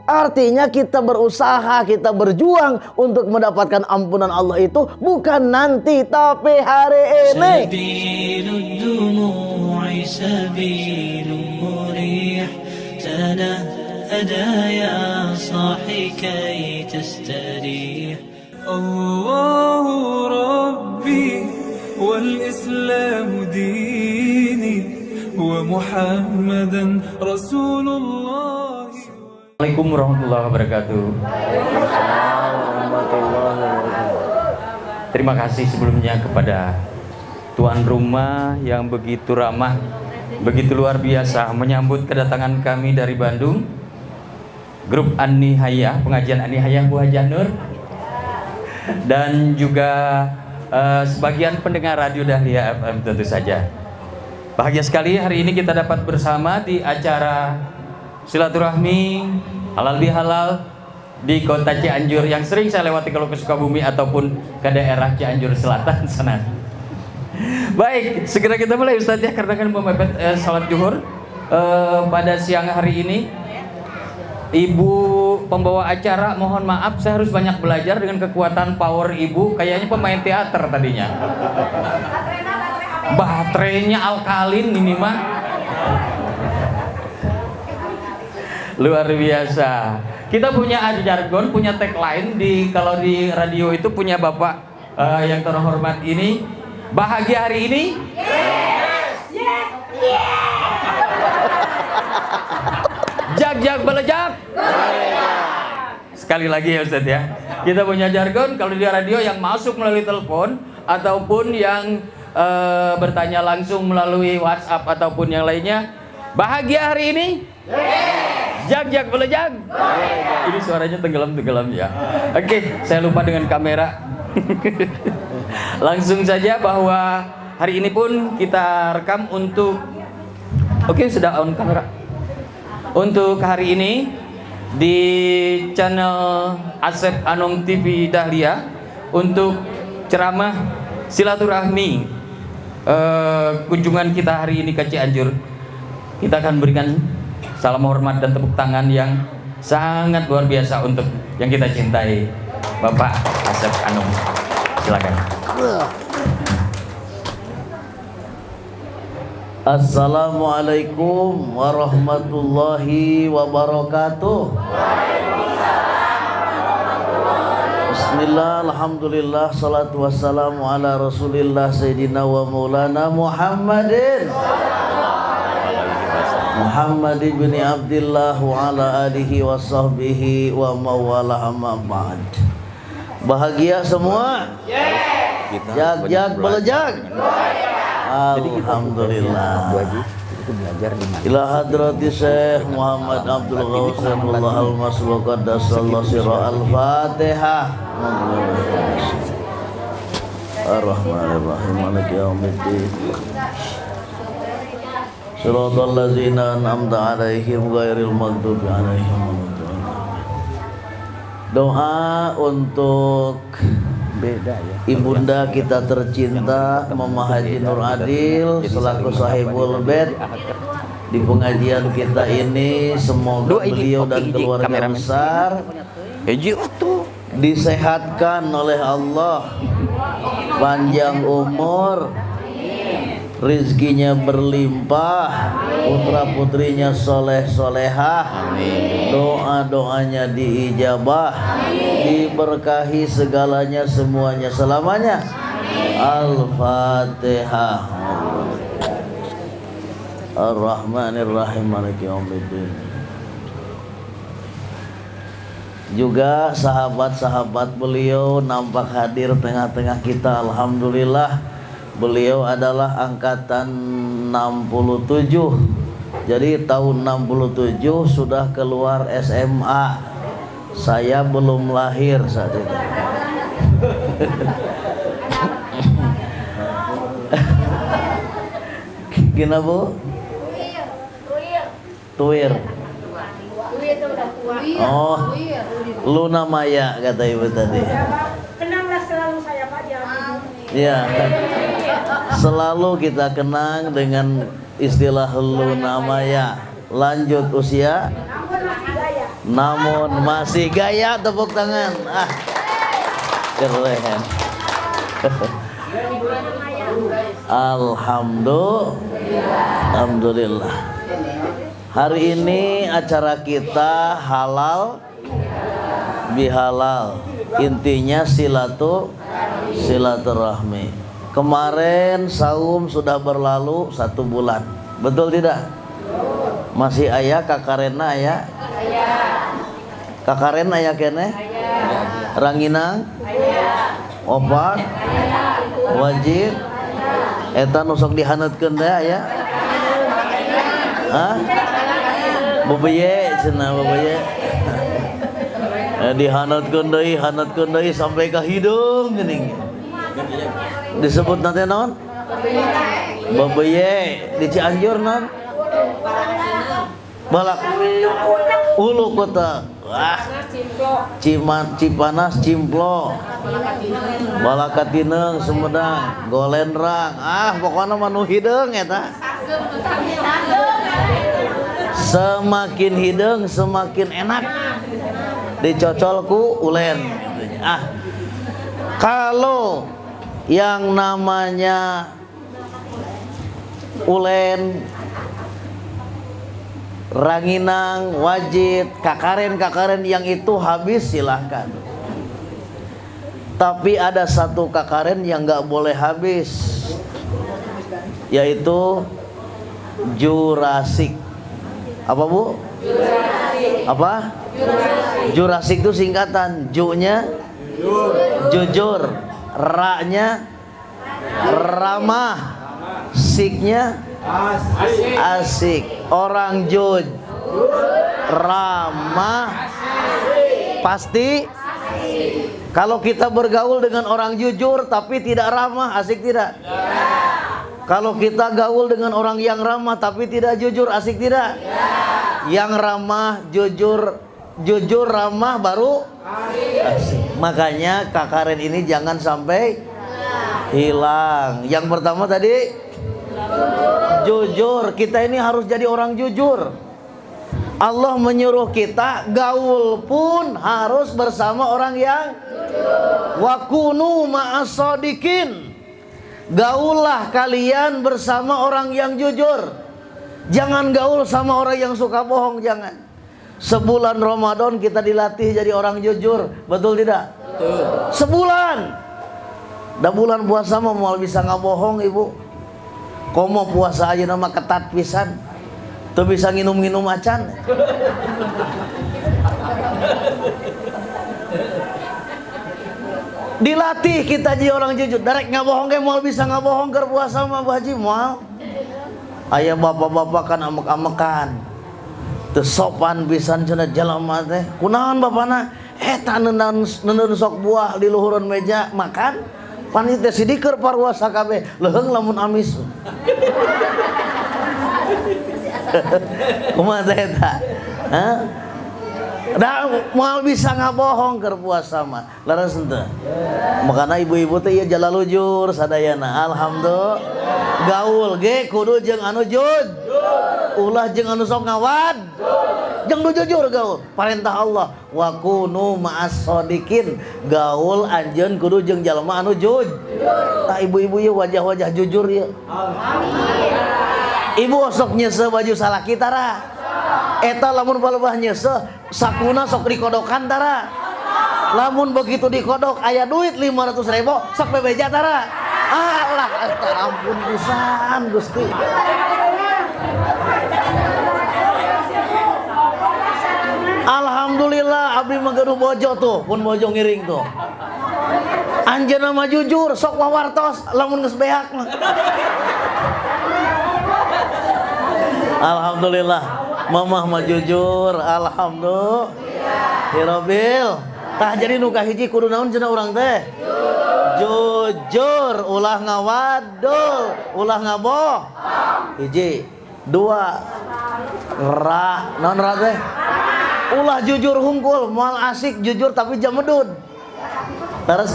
Artinya kita berusaha, kita berjuang untuk mendapatkan ampunan Allah itu bukan nanti tapi hari ini. Allahu Rabbi wal Islamu dini wa Muhammadan Rasulullah. Assalamualaikum warahmatullahi wabarakatuh. Terima kasih sebelumnya kepada tuan rumah yang begitu ramah, begitu luar biasa menyambut kedatangan kami dari Bandung. Grup An-Nihayah, pengajian An-Nihayah Bu Haja Nur, dan juga sebagian pendengar Radio Dahlia FM tentu saja. Bahagia sekali hari ini kita dapat bersama di acara silaturahmi halal bihalal di kota Cianjur yang sering saya lewati kalau ke Sukabumi ataupun ke daerah Cianjur Selatan sana. Baik, segera kita mulai Ustaz ya, karena kan mepet salat zuhur pada siang hari ini. Ibu pembawa acara, mohon maaf saya harus banyak belajar dengan kekuatan power ibu, kayaknya pemain teater tadinya. Baterainya alkalin ini mah. Luar biasa. Kita punya jargon, punya tagline kalau di radio itu punya Bapak yang terhormat ini. Bahagia hari ini? Yes. Yes. Yeah. Jag belejak. Sekali lagi ya Ustaz ya. Kita punya jargon kalau di radio yang masuk melalui telepon ataupun yang bertanya langsung melalui WhatsApp ataupun yang lainnya. Bahagia hari ini? Yes. Jag belejak. Ini suaranya tenggelam ya. Oke, saya lupa dengan kamera. Langsung saja bahwa hari ini pun kita rekam untuk sudah on kamera. Untuk hari ini di channel Asep Anung TV Dahlia untuk ceramah silaturahmi kunjungan kita hari ini ke Cianjur. Kita akan berikan salam hormat dan tepuk tangan yang sangat luar biasa untuk yang kita cintai, Bapak Asep Anung. Silakan. Assalamualaikum warahmatullahi wabarakatuh. Bismillah, alhamdulillah, salatu wassalamu ala rasulillah Sayyidina wa maulana Muhammadin Muhammad ibn Abdillah wa ala alihi wa sahbihi wa mawalah amma ba'd. Bahagia semua? Jag belejag. Alhamdulillah. Ila hadrati Syekh Muhammad Abdul Ghawsanullah al-Masluh qaddasallahu sirra al-Fatihah. Ar-Rahmanir-Rahim maliki yaumiddin. Shiratal ladzina an'amta 'alaihim ghairil maghdubi 'alaihim waladdallin. Doa untuk Ibunda kita tercinta Mama Haji Nur Adil selaku sahibul bait di pengajian kita ini, semoga beliau dan keluarga besar disehatkan oleh Allah, panjang umur, rizkinya berlimpah, putra putrinya soleh solehah, doa-doanya diijabah, diberkahi segalanya semuanya selamanya. Al-Fatihah. Ar-Rahmanir-Rahim maliki yaumiddin. Juga sahabat-sahabat beliau nampak hadir tengah-tengah kita. Alhamdulillah, beliau adalah angkatan 67. Jadi tahun 67 sudah keluar SMA. Saya belum lahir saat itu. Gimana Bu? Tuir. Oh, Luna Maya kata ibu tadi. Kenanglah selalu saya Pak Jamal. Iya. Selalu kita kenang dengan istilah Luna Maya. Lanjut usia namun masih gaya. Tepuk tangan. Keren. Alhamdulillah. Hari ini acara kita halal bihalal. Intinya silaturahmi. Kemarin saum sudah berlalu 1 bulan. Betul tidak? Masih aya kakarena aya? Kakaren aya kene? Ranginang? Opat? Wajib? Eta nu sok dihaneutkeun teh aya? Hah? Bebeye cenah bebeye. Dihaneutkeun deui sampai ka hidung geuning. Disebut nanti naon? Bebeye. Di Cianjur naon? Balak ulu kota. Wah. Cipanas Cimplo. Balakatineng Sumedang, Golendrang. Pokoknya mah nu hideung eta. Semakin hideung semakin enak. Dicocol ku ulen. Kalau yang namanya ulen, ranginang, wajib, kakaren yang itu habis silahkan. Tapi ada satu kakaren yang nggak boleh habis, yaitu Jurasik. Apa bu? Apa? Jurasik itu singkatan. Ju-nya jujur, ra-nya ramah, sik-nya asik. Orang ramah pasti. Kalau kita bergaul dengan orang jujur tapi tidak ramah, asik tidak? Kalau kita gaul dengan orang yang ramah tapi tidak jujur, asik tidak? Yang ramah, jujur ramah baru asik. Makanya kakaren ini jangan sampai hilang. Yang pertama tadi jujur. Kita ini harus jadi orang jujur. Allah menyuruh kita gaul pun harus bersama orang yang wa kunu ma'as-shadiqin. Gaullah kalian bersama orang yang jujur. Jangan gaul sama orang yang suka bohong, jangan. Sebulan Ramadan kita dilatih jadi orang jujur, betul tidak? Betul. Sebulan. Dah bulan puasa mah mau bisa ngabohong ibu. Komo puasa aja nama ketat pisan. Tuh bisa nginum-nginum acan. Dilatih kita jadi orang jujur. Darek ngabohong kayak mau bisa ngabohong ke puasa mah Bu Haji moal. Ayah bapak-bapak kan amek-amekan. Teu sopan pisan cenah jelema teh. Kunaon bapana? Eta neun sok buah di luhureun meja makan. Panitia sidikeur parwasa kabeh. Leheung lamun amis. Kumaha teh eta? Hah? Da moal bisa ngabohong keur puasa mah. Laras henteu. Makana ibu-ibu teh ieu jalalujur sadayana. Alhamdulillah. Gaul ge kudu jeung anu jujur. Ulah jeung anu sok ngawad. Jeung nu jujur gaul. Parentah Allah wa kunu ma'as-shadiqin. Gaul anjeun kudu jeung jalma anu jujur. Tah ibu-ibu ieu wajah-wajah jujur ieu. Amin. Ibu sok nyese baju salaki tara. Eta lamun balebah nyese sakuna sok dikodokan tara. Lamun begitu dikodok aya duit 500.000 sok bebeja tara. Alah eta ampun pisan Gusti. Alhamdulillah abdi mah gaduh bojo tuh, pun bojo ngiring tuh. Anjeunna mah jujur sok wawartos lamun geus beak mah. Alhamdulillah, mamah mah jujur, alhamdulillah. Hirobil, tah jadi nu kahiji kudu naon cenah urang teh? Jujur, ulah ngawadul, ulah ngaboh. Hiji, dua, naon ra teh? Ulah jujur hungkul, moal asik jujur tapi jamedud. Terus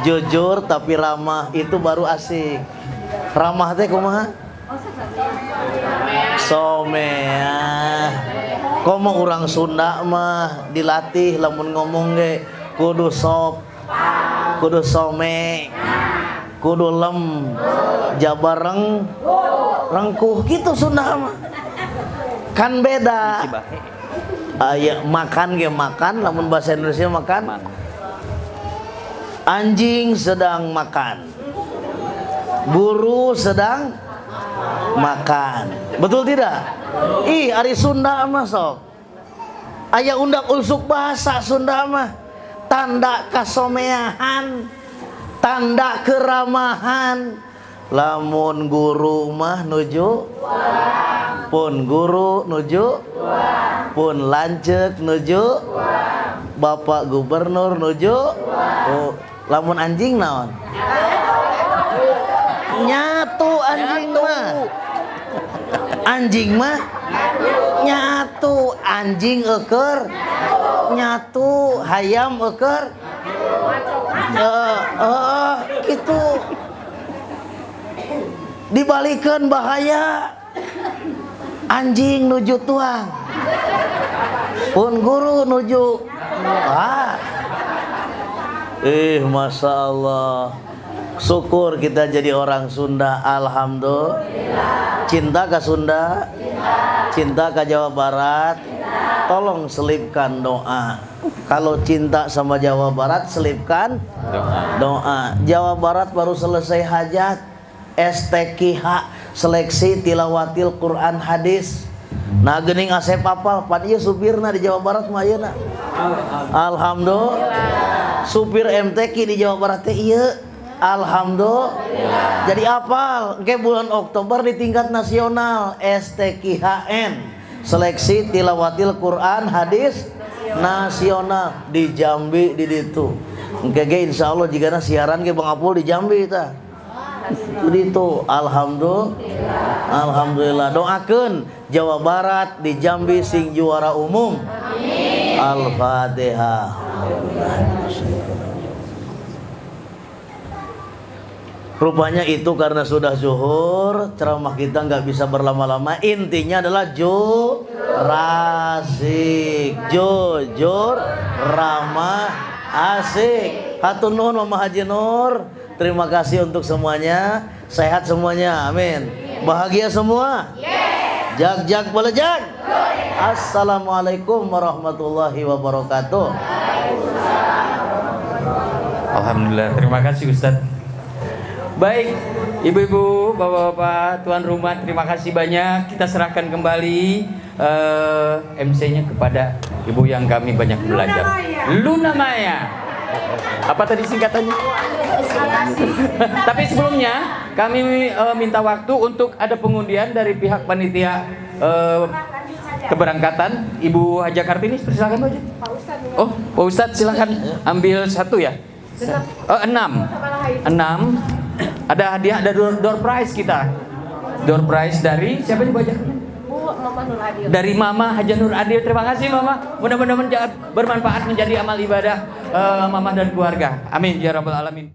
jujur tapi ramah itu baru asik. Ramah teh kumaha? Somea. Komo orang Sunda mah dilatih lamun ngomong ge kudu sop, kudu some, kudu lem, jabareng, rengkuh gitu Sunda mah. Kan beda. Aya makan ge makan, lamun bahasa Indonesia makan. Anjing sedang makan, guru sedang makan, betul tidak? Ih, ari Sunda mah sok aya undak usuk bahasa Sunda mah tanda kasomeahan, tanda keramahan. Lamun guru mah nuju pun guru nuju pun lanceuk nuju Bapak Gubernur nuju. Oh, lamun anjing naon? Nyatu anjing mah. Anjing mah nyatu, anjing eukeur nyatu, hayam eukeur gitu. Dibalikeun bahaya. Anjing nuju tuang, pun guru nuju. Masya Allah, syukur kita jadi orang Sunda. Alhamdulillah. Cinta ke Sunda, cinta ke Jawa Barat. Tolong selipkan doa. Kalau cinta sama Jawa Barat, selipkan doa. Jawa Barat baru selesai hajat, STQH, seleksi tilawatil Quran hadis. Nah geuning asep apal, pan ieu supirna di Jawa Barat mah ayeuna. Alhamdulillah. Supir MTQ di Jawa Barat teh ieu. Alhamdulillah. Jadi apal, ke bulan Oktober di tingkat nasional STQHN, seleksi tilawatil Quran hadis nasional di Jambi di ditu. Engke ge insyaallah jigana siaran ge Bang Apul di Jambi tah. Ditu. Alhamdulillah. Alhamdulillah. Doakeun Jawa Barat di Jambi sing juara umum. Amin. Al-Fatihah. Rupanya itu karena sudah zuhur, ceramah kita nggak bisa berlama-lama. Intinya adalah rasik, jujur, ramah, asik. Hatur nuhun Mama Haji Nur. Terima kasih untuk semuanya. Sehat semuanya, amin. Bahagia semua. Jag belejag. Assalamualaikum warahmatullahi wabarakatuh. Alhamdulillah, terima kasih Ustadz. Baik, ibu-ibu, bapak-bapak, tuan rumah, terima kasih banyak. Kita serahkan kembali MC-nya kepada ibu yang kami banyak belajar. Luna Maya. Apa tadi singkatannya? Tapi sebelumnya kami minta waktu untuk ada pengundian dari pihak panitia keberangkatan. Ibu Haja Kartini, silakan Pak. Oh, Pak Ustadz silakan ambil satu ya. 6. Ada hadiah, ada door prize kita. Door prize dari siapa nih Bu Haja? Mama Nur Adil. Dari Mama Haja Nur Adil. Terima kasih Mama. Mudah-mudahan bermanfaat menjadi amal ibadah Mama dan keluarga. Amin ya rabbal alamin.